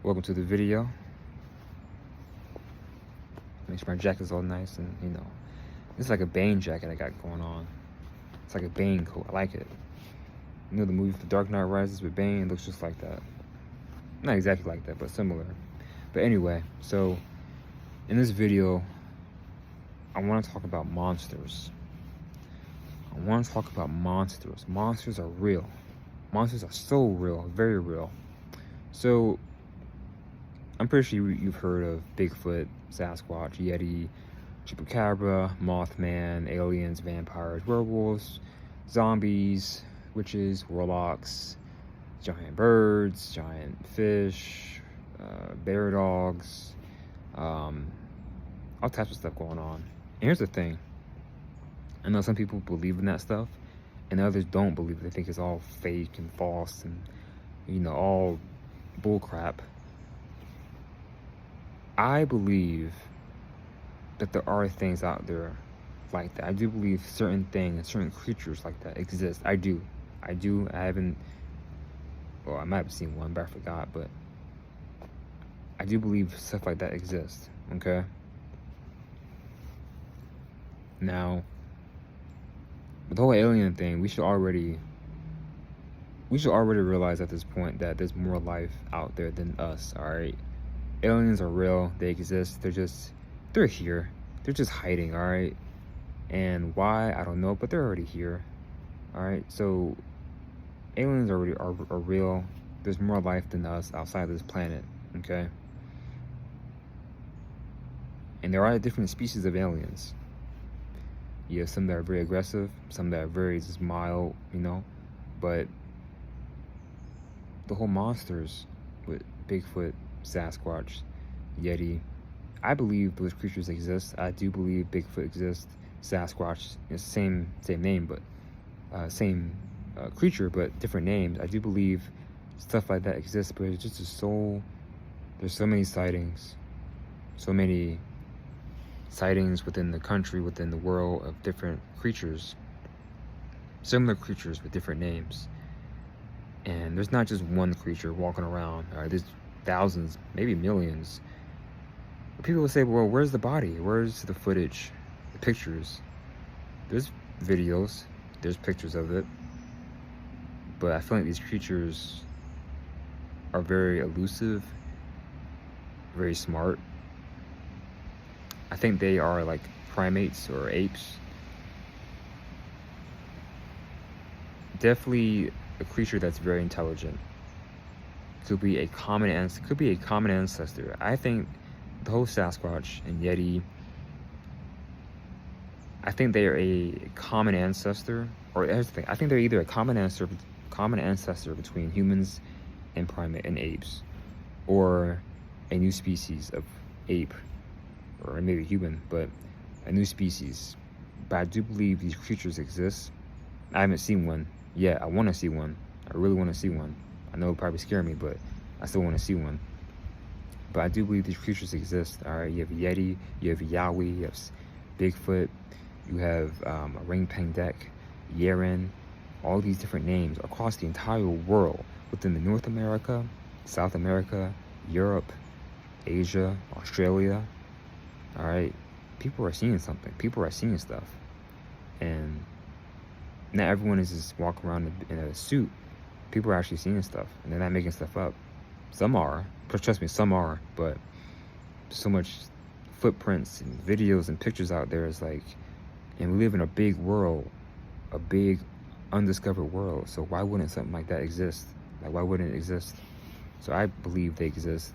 Welcome to the video. Make sure my jacket's all nice and, it's like a Bane jacket I got going on. It's like a Bane coat. I like it. You know the movie The Dark Knight Rises with Bane? It looks just like that. Not exactly like that, but similar. But anyway, so in this video, I want to talk about monsters. I want to talk about monsters. Monsters are real. Monsters are so real, very real. So, I'm pretty sure you've heard of Bigfoot, Sasquatch, Yeti, Chupacabra, Mothman, aliens, vampires, werewolves, zombies, witches, warlocks, giant birds, giant fish, bear dogs, all types of stuff going on. And here's the thing. I know some people believe in that stuff, and others don't believe it. They think it's all fake and false and, all bullcrap. I believe that there are things out there like that. I do believe certain things, certain creatures like that exist. I do. I haven't, well, I might have seen one, but I forgot. But I do believe stuff like that exists, okay? Now, with the whole alien thing, we should already realize at this point that there's more life out there than us, all right? Aliens are real. They exist. They're here. They're just hiding, all right? And why, I don't know, but they're already here, all right? So aliens are real. There's more life than us outside of this planet, okay? And there are different species of aliens. You have some that are very aggressive, some that are very just mild, but the whole monsters with Bigfoot, Sasquatch, Yeti, I believe those creatures exist. I do believe Bigfoot exists. Sasquatch is same name, but same creature, but different names. I do believe stuff like that exists, but it's just there's so many sightings, within the country, within the world, of different creatures, similar creatures with different names. And there's not just one creature walking around. All right, there's thousands, maybe millions. But people will say, well, where's the body? Where's the footage, the pictures? There's videos, there's pictures of it. But I feel like these creatures are very elusive, very smart. I think they are like primates or apes. Definitely a creature that's very intelligent. Could be a common ancestor. I think the whole Sasquatch and Yeti, I think they are a common ancestor. Or here's the thing, I think they're either a common ancestor between humans and primate and apes, or a new species of ape, or maybe human, but a new species. But I do believe these creatures exist. I haven't seen one yet. I want to see one. I really want to see one. I know it'll probably scare me, but I still want to see one. But I do believe these creatures exist. All right, you have Yeti, you have Yowie, you have Bigfoot, you have Orangutan, Yeren, all these different names across the entire world, within the North America, South America, Europe, Asia, Australia. All right, people are seeing something. People are seeing stuff, and not everyone is just walking around in a suit. People are actually seeing stuff, and they're not making stuff up. Some are, trust me, some are, but so much footprints and videos and pictures out there is like, and we live in a big world, a big undiscovered world. So why wouldn't something like that exist? Like, why wouldn't it exist? So I believe they exist.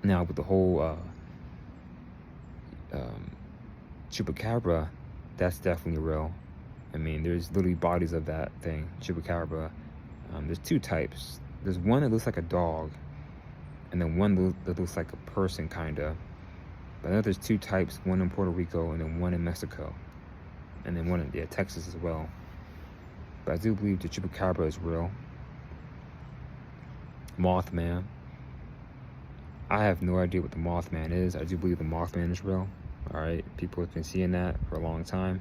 Now with the whole Chupacabra, that's definitely real. I mean, there's literally bodies of that thing, Chupacabra. There's two types. There's one that looks like a dog, and then one that looks like a person, kinda. But I know there's two types, one in Puerto Rico and then one in Mexico. And then one in Texas as well. But I do believe the Chupacabra is real. Mothman. I have no idea what the Mothman is. I do believe the Mothman is real. Alright, people have been seeing that for a long time.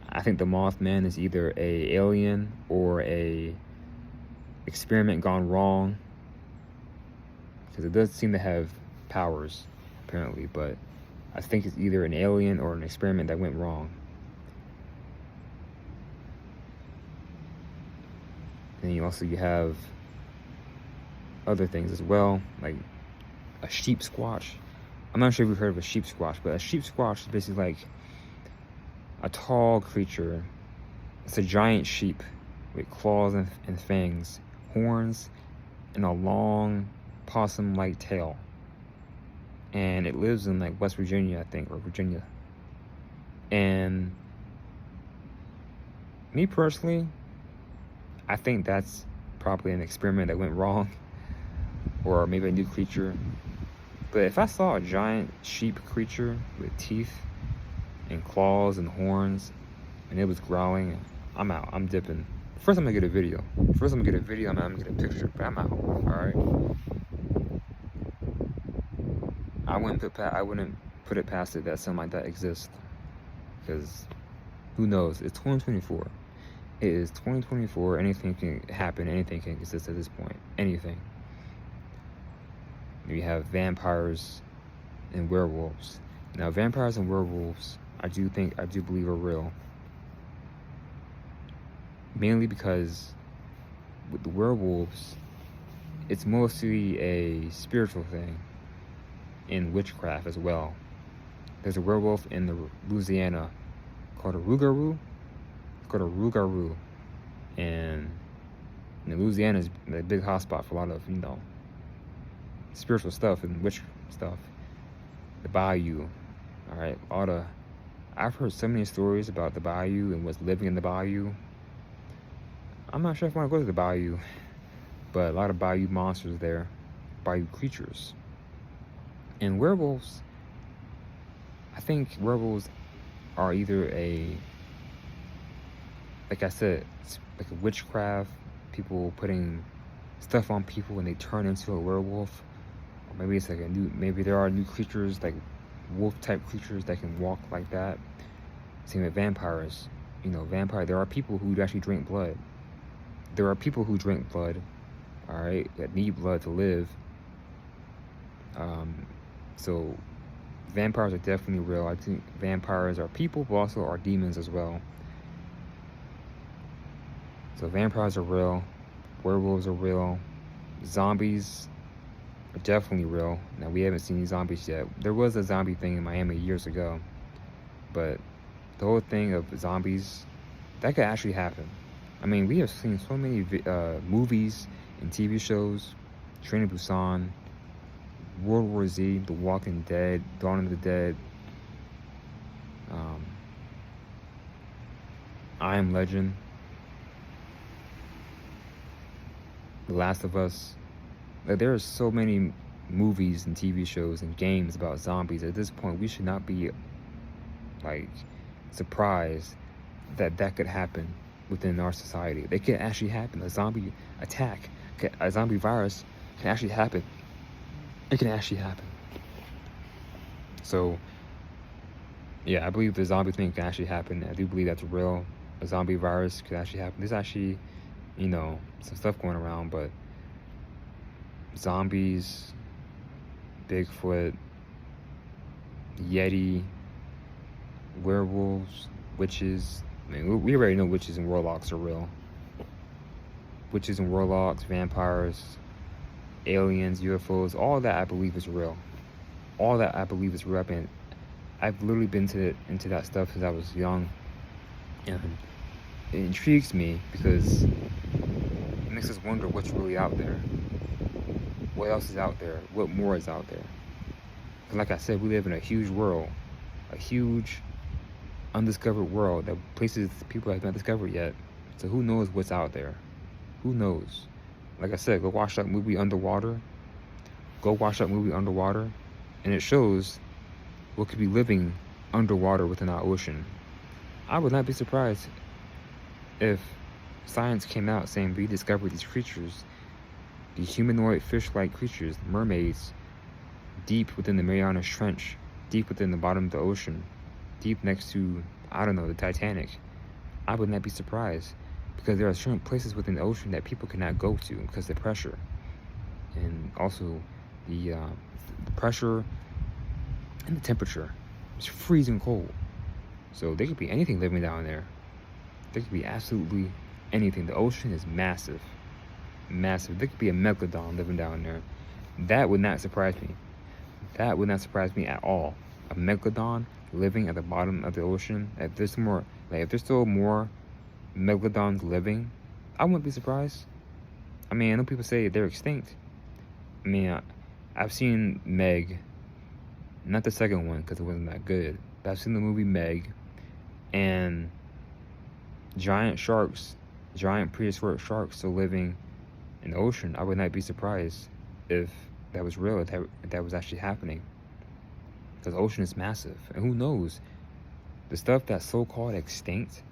I think the Mothman is either a alien or a experiment gone wrong. because it does seem to have powers, apparently, but I think it's either an alien or an experiment that went wrong. And you have other things as well, like a sheep squatch. I'm not sure if you've heard of a sheep squatch, but a sheep squatch is basically like a tall creature. It's a giant sheep with claws and fangs, horns, and a long possum-like tail. And it lives in like West Virginia, I think, or Virginia. And me personally, I think that's probably an experiment that went wrong, or maybe a new creature. But if I saw a giant sheep creature with teeth and claws and horns, and it was growling, I'm out. I'm dipping. First, I'm gonna get a video. I'm gonna get a picture, but I'm out. All right. I wouldn't put it past it that something like that exists, because who knows? It's 2024. It is 2024. Anything can happen. Anything can exist at this point. Anything. We have vampires and werewolves. Now, vampires and werewolves, I do believe are real. Mainly because with the werewolves, it's mostly a spiritual thing, in witchcraft as well. There's a werewolf in the Louisiana called a Rougarou. It's called a Rougarou. And Louisiana is a big hotspot for a lot of, spiritual stuff and witch stuff. The Bayou. Alright, I've heard so many stories about the Bayou and what's living in the Bayou. I'm not sure if I want to go to the Bayou, but a lot of Bayou monsters there, Bayou creatures. And werewolves, I think werewolves are either like I said, it's like a witchcraft, people putting stuff on people and they turn into a werewolf. Or maybe it's like maybe there are new creatures, like wolf type creatures that can walk like that. Same with vampires. There are people who actually drink blood. There are people who drink blood, alright, that need blood to live. So vampires are definitely real. I think vampires are people, but also are demons as well. So vampires are real. Werewolves are real. Zombies are definitely real. Now, we haven't seen any zombies yet. There was a zombie thing in Miami years ago. But the whole thing of zombies, that could actually happen. I mean, we have seen so many movies and TV shows. Train to Busan, World War Z, The Walking Dead, Dawn of the Dead, I Am Legend, The Last of Us. Like, there are so many movies and TV shows and games about zombies. At this point, we should not be surprised that could happen within our society. They can actually happen. A zombie attack, a zombie virus can actually happen. It can actually happen. So, yeah, I believe the zombie thing can actually happen. I do believe that's real. A zombie virus could actually happen. There's actually, some stuff going around, but zombies, Bigfoot, Yeti, werewolves, witches. I mean, we already know witches and warlocks are real. Witches and warlocks, vampires, aliens, UFOs, all that I believe is real. All that I believe is real. I've literally been into that stuff since I was young. And it intrigues me because it makes us wonder what's really out there. What else is out there? What more is out there? Because like I said, we live in a huge world. A huge undiscovered world, that places people have not discovered yet. So who knows what's out there? Who knows? Like I said, go watch that movie Underwater. And it shows what could be living underwater within our ocean. I would not be surprised if science came out saying we discovered these creatures, these humanoid fish-like creatures, mermaids, deep within the Mariana Trench, deep within the bottom of the ocean, deep next to, the Titanic. I would not be surprised, because there are certain places within the ocean that people cannot go to because of the pressure. And also, the pressure and the temperature. It's freezing cold. So there could be anything living down there. There could be absolutely anything. The ocean is massive. Massive. There could be a megalodon living down there. That would not surprise me. That would not surprise me at all. A megalodon living at the bottom of the ocean. If there's still more megalodons living, I wouldn't be surprised. I mean, I know people say they're extinct. I mean, I've seen Meg, not the second one because it wasn't that good, but I've seen the movie Meg, and giant prehistoric sharks still living in the ocean. I would not be surprised if that was real, if that was actually happening. Because the ocean is massive, and who knows, the stuff that's so-called extinct,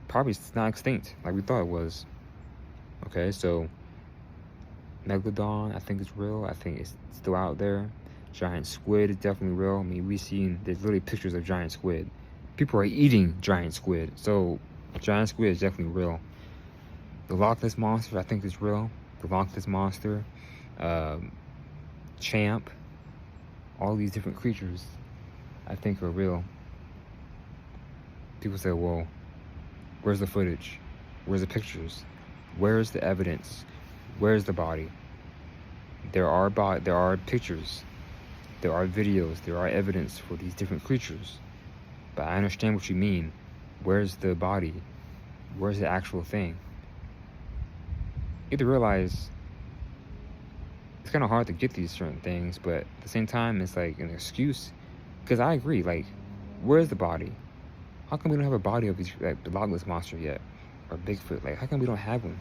probably it's not extinct like we thought it was. Okay, so Megalodon, I think it's real. I think it's still out there. Giant squid is definitely real. I mean, there's literally pictures of giant squid. People are eating giant squid. So giant squid is definitely real. The Loch Ness Monster, I think, is real. The Loch Ness Monster, Champ, all these different creatures, I think, are real. People say, well, where's the footage? Where's the pictures? Where's the evidence? Where's the body? There are pictures, there are videos, there are evidence for these different creatures. But I understand what you mean. Where's the body? Where's the actual thing? You have to realize it's kind of hard to get these certain things, but at the same time, it's like an excuse. Because I agree, like, where's the body? How come we don't have a body of the Loch Ness Monster yet? Or Bigfoot? Like, how come we don't have one?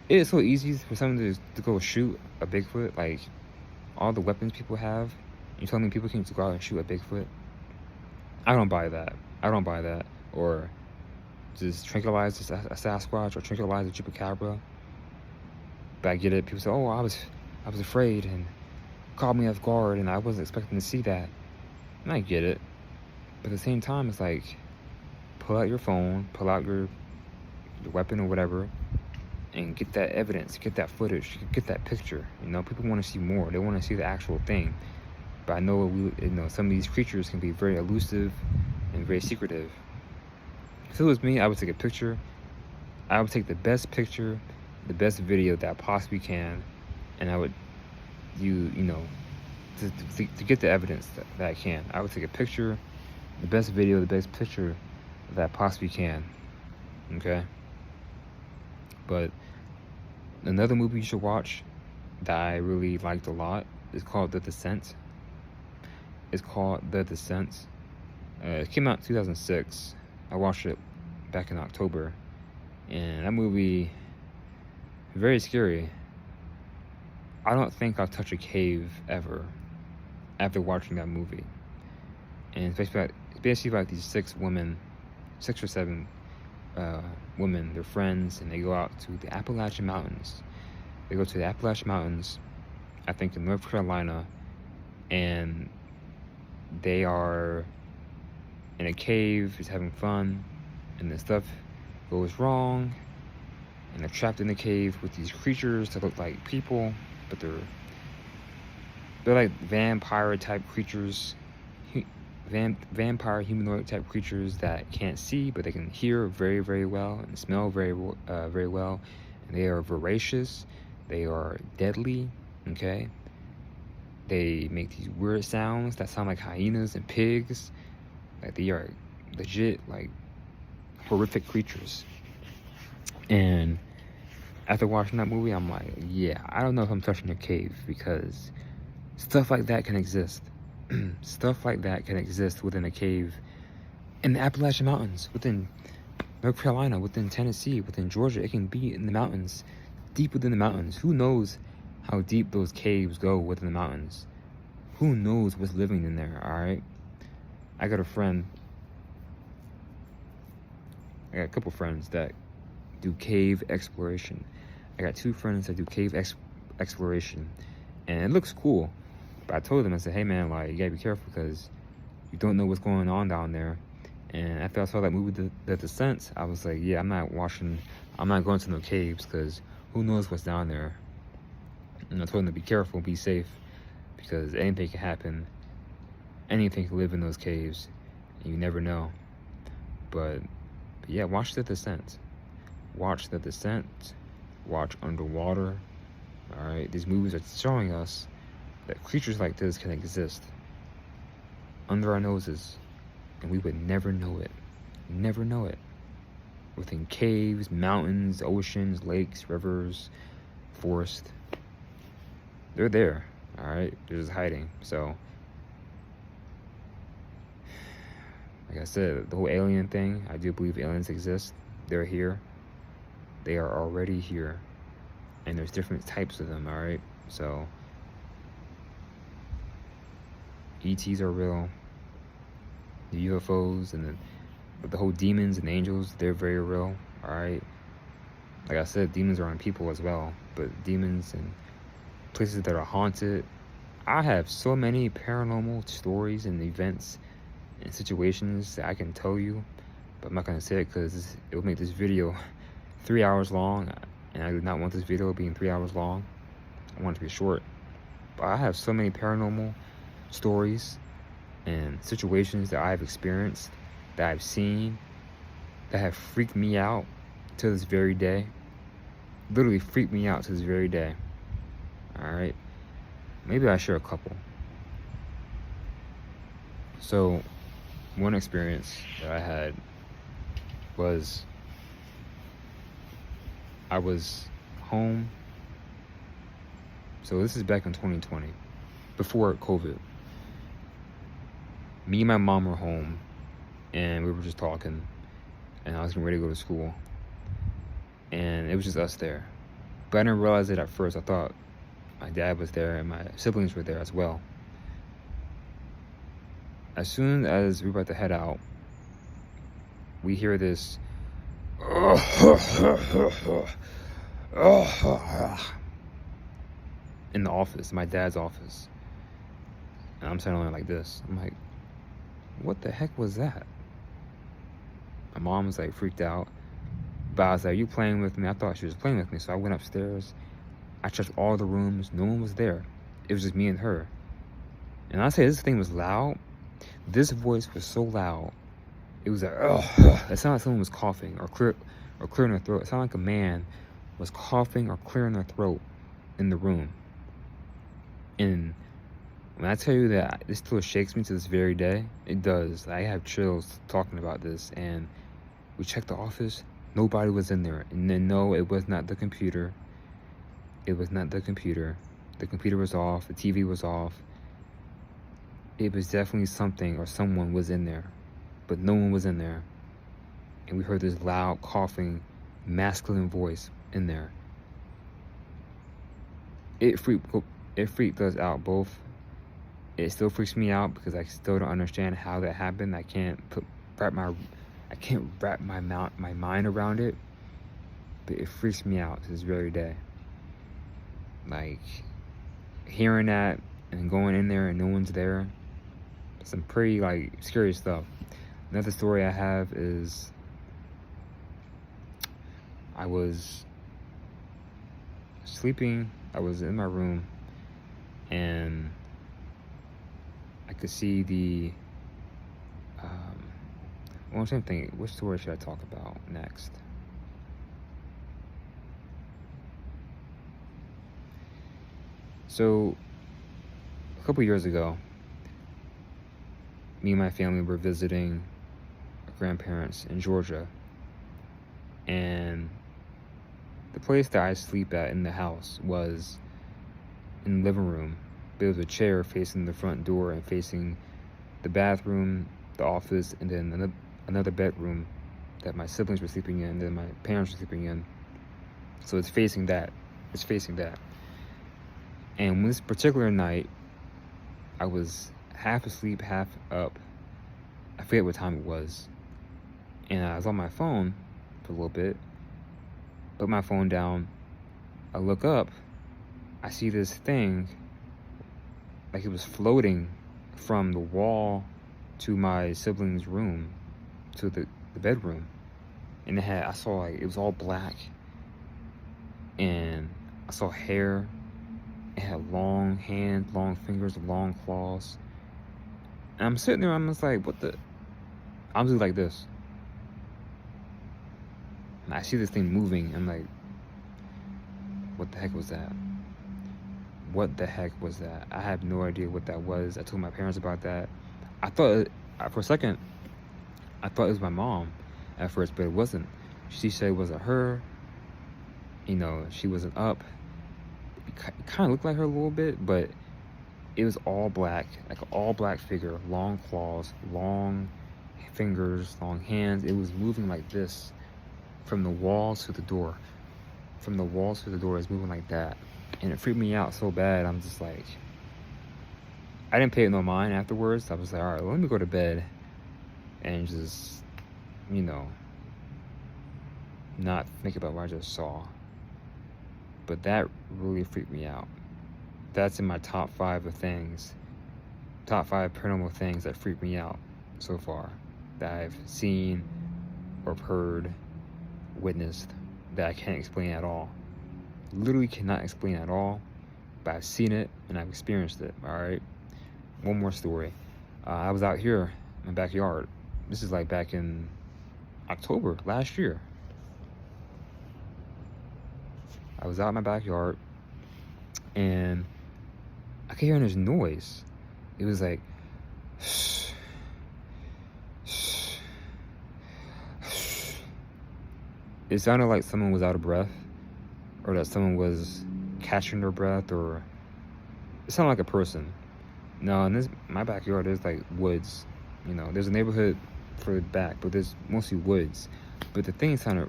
It is so easy for someone to go shoot a Bigfoot. Like, all the weapons people have. You telling me people can just go out and shoot a Bigfoot? I don't buy that. Or just tranquilize a Sasquatch or tranquilize a Chupacabra. But I get it. People say, oh, I was afraid and caught me off guard and I wasn't expecting to see that. And I get it. But at the same time, it's like, pull out your phone, pull out your weapon or whatever, and get that evidence, get that footage, get that picture. You know, people want to see more. They want to see the actual thing. But I know some of these creatures can be very elusive and very secretive. If it was me, I would take a picture. I would take the best picture, the best video that I possibly can, and I would, to get the evidence that I can. I would take a picture, the best video, the best picture that I possibly can. Okay? But another movie you should watch that I really liked a lot is called The Descent. It came out in 2006. I watched it back in October. And that movie, very scary. I don't think I'll touch a cave ever after watching that movie. And it's basically about these 6 or 7 women, they're friends, and they go out to the Appalachian Mountains. They go to the Appalachian Mountains, I think in North Carolina, and they are in a cave, just having fun, and then stuff goes wrong, and they're trapped in the cave with these creatures that look like people, but they're like vampire type creatures, vampire humanoid type creatures that can't see, but they can hear very, very well and smell very, very well. And they are voracious. They are deadly. Okay. They make these weird sounds that sound like hyenas and pigs. Like, they are legit, like, horrific creatures. And after watching that movie, I'm like, yeah, I don't know if I'm touching a cave, because stuff like that can exist. Stuff like that can exist within a cave in the Appalachian Mountains, within North Carolina, within Tennessee, within Georgia. It can be in the mountains, deep within the mountains. Who knows how deep those caves go within the mountains? Who knows what's living in there, all right? I got a couple friends that do cave exploration. I got 2 friends that do cave exploration, and it looks cool. But I told them, I said, hey man, like, you gotta be careful, because you don't know what's going on down there. And after I saw that movie, The Descent, I was like, yeah, I'm not going to no caves, because who knows what's down there. And I told them to be careful, be safe, because anything can happen. Anything can live in those caves, and you never know. But yeah, watch The Descent. Watch The Descent. Watch Underwater. All right, these movies are showing us that creatures like this can exist under our noses, and we would never know it. Never know it. Within caves, mountains, oceans, lakes, rivers, forest. They're there, all right? They're just hiding. So, like I said, the whole alien thing, I do believe aliens exist. They're here. They are already here. And there's different types of them, all right? So, ETs are real. The UFOs and the whole demons and angels, they're very real, all right? Like I said, demons are on people as well. But demons and places that are haunted. I have so many paranormal stories and events and situations that I can tell you, but I'm not going to say it because it will make this video 3 hours long, and I do not want this video being 3 hours long. I want it to be short. But I have so many paranormal stories and situations that I've experienced, that I've seen, that have freaked me out to this very day. Literally freaked me out to this very day. Alright? Maybe I share a couple. So, one experience that I had was I was home. So this is back in 2020, before COVID. Me and my mom were home, and we were just talking, and I was getting ready to go to school, and it was just us there. But I didn't realize it at first. I thought my dad was there and my siblings were there as well. As soon as we were about to head out, we hear this in the office, my dad's office. And I'm standing there like this. I'm like, what the heck was that? My mom was like freaked out. But I was like, you playing with me? I thought she was playing with me. So I went upstairs. I checked all the rooms. No one was there. It was just me and her. And I say this thing was loud. This voice was so loud. It was like, it sounded like someone was coughing or clearing their throat. It sounded like a man was coughing or clearing their throat in the room. And when I tell you that this still shakes me to this very day, it does. I have chills talking about this. And we checked the office. Nobody was in there. And then, no, it was not the computer. It was not the computer. The computer was off. The TV was off. It was definitely something or someone was in there. But no one was in there. And we heard this loud, coughing, masculine voice in there. It freaked us out both. It still freaks me out because I still don't understand how that happened. I can't wrap my mind around it. But it freaks me out to this very day. Like, hearing that and going in there and no one's there. Some pretty, like, scary stuff. Another story I have is I was sleeping. I was in my room and I could see the I'm trying to think, which story should I talk about next? So, a couple years ago, me and my family were visiting our grandparents in Georgia. And the place that I sleep at in the house was in the living room. There was a chair facing the front door and facing the bathroom, the office, and then another bedroom that my siblings were sleeping in, and then my parents were sleeping in. So it's facing that. It's facing that. And this particular night, I was half asleep, half up. I forget what time it was. And I was on my phone for a little bit. Put my phone down. I look up. I see this thing, like it was floating from the wall to my siblings' room, to the bedroom. And I saw, like, it was all black. And I saw hair. It had long hands, long fingers, long claws. And I'm sitting there, I'm just like, what the? I'm just like this. And I see this thing moving. I'm like, what the heck was that? What the heck was that? I have no idea what that was. I told my parents about that. I thought, for a second, I thought it was my mom at first, but it wasn't. She said it wasn't her. You know, she wasn't up. It kind of looked like her a little bit, but it was all black, like an all black figure, long claws, long fingers, long hands. It was moving like this from the walls to the door. From the walls to the door, it's moving like that. And it freaked me out so bad. I'm just like, I didn't pay it no mind afterwards. I was like, all right, let me go to bed and just, you know, not think about what I just saw. But that really freaked me out. That's in my top 5 of things, top 5 paranormal things that freaked me out so far, that I've seen or heard, witnessed, that I can't explain at all. Literally cannot explain at all, but I've seen it and I've experienced it. All right, one more story. I was out here in my backyard. This is like back in October last year. I was out in my backyard and I could hear this noise. It was like it sounded like someone was out of breath, or that someone was catching their breath, or it sounded like a person. No, in my backyard, there's like woods. You know, there's a neighborhood further back, but there's mostly woods. But the thing sounded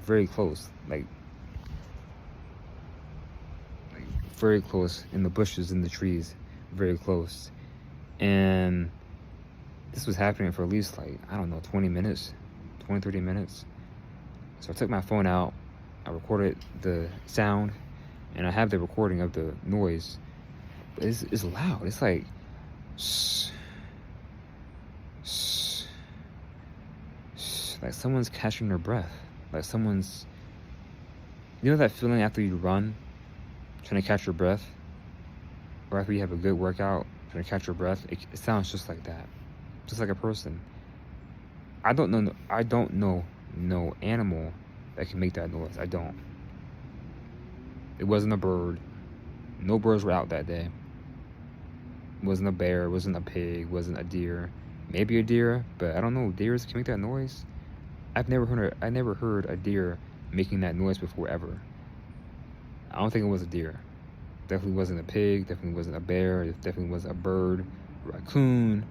very close, like very close in the bushes, in the trees, very close. And this was happening for at least like, I don't know, 20 minutes, 20, 30 minutes. So I took my phone out, I recorded the sound, and I have the recording of the noise. But it's loud. It's like, like someone's catching their breath. Like someone's, you know that feeling after you run, trying to catch your breath? Or after you have a good workout, trying to catch your breath? It sounds just like that. Just like a person. I don't know no animal that can make that noise. I don't. It wasn't a bird. No birds were out that day. It wasn't a bear, it wasn't a pig, it wasn't a deer. Maybe a deer, but I don't know. Deers can make that noise? I never heard a deer making that noise before, ever. I don't think it was a deer. Definitely wasn't a pig, definitely wasn't a bear, it definitely wasn't a bird, a raccoon.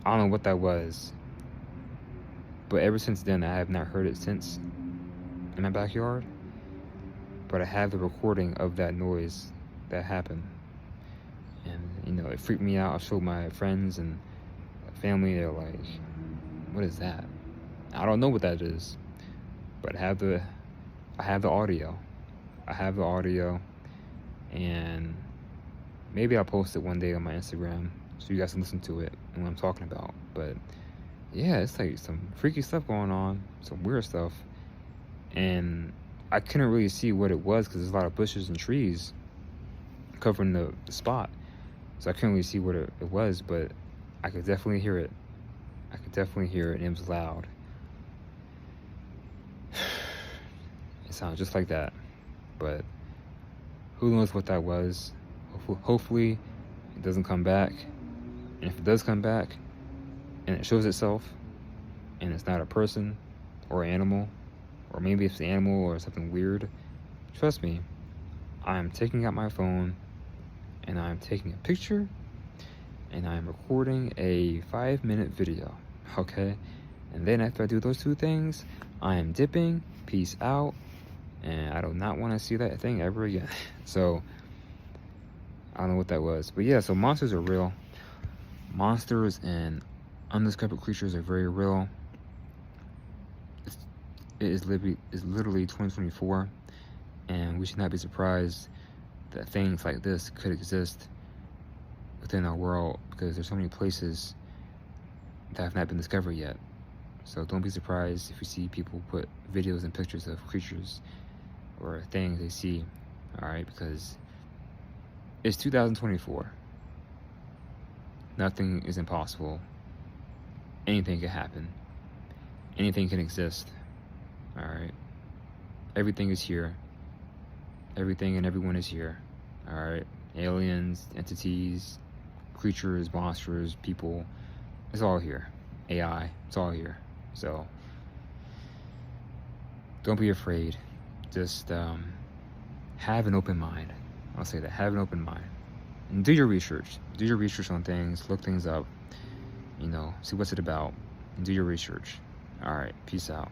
I don't know what that was. But ever since then, I have not heard it since in my backyard. But I have the recording of that noise that happened. And, you know, it freaked me out. I showed my friends and family. They're like, what is that? I don't know what that is. But I have the audio. I have the audio. And maybe I'll post it one day on my Instagram so you guys can listen to it and what I'm talking about. But yeah, it's like some freaky stuff going on, some weird stuff. And I couldn't really see what it was because there's a lot of bushes and trees covering the spot. So I couldn't really see what it was, but I could definitely hear it. I could definitely hear it, and it was loud. It sounded just like that. But who knows what that was. Hopefully it doesn't come back. And if it does come back, and it shows itself, and it's not a person or animal, or maybe it's an animal or something weird, trust me, I'm taking out my phone and I'm taking a picture and I'm recording a 5-minute video, okay? And then after I do those 2 things, I am dipping, peace out, and I do not want to see that thing ever again. So I don't know what that was, but yeah, so monsters are real. Monsters and undiscovered creatures are very real. It is literally 2024, and we should not be surprised that things like this could exist within our world, because there's so many places that have not been discovered yet. So don't be surprised if you see people put videos and pictures of creatures or things they see All right, because it's 2024. Nothing is impossible. Anything can happen. Anything can exist. All right. Everything is here. Everything and everyone is here. All right. Aliens, entities, creatures, monsters, people. It's all here. AI. It's all here. So don't be afraid. Just have an open mind. I'll say that. Have an open mind. And do your research. Do your research on things. Look things up. See what's it about. And do your research. All right. Peace out.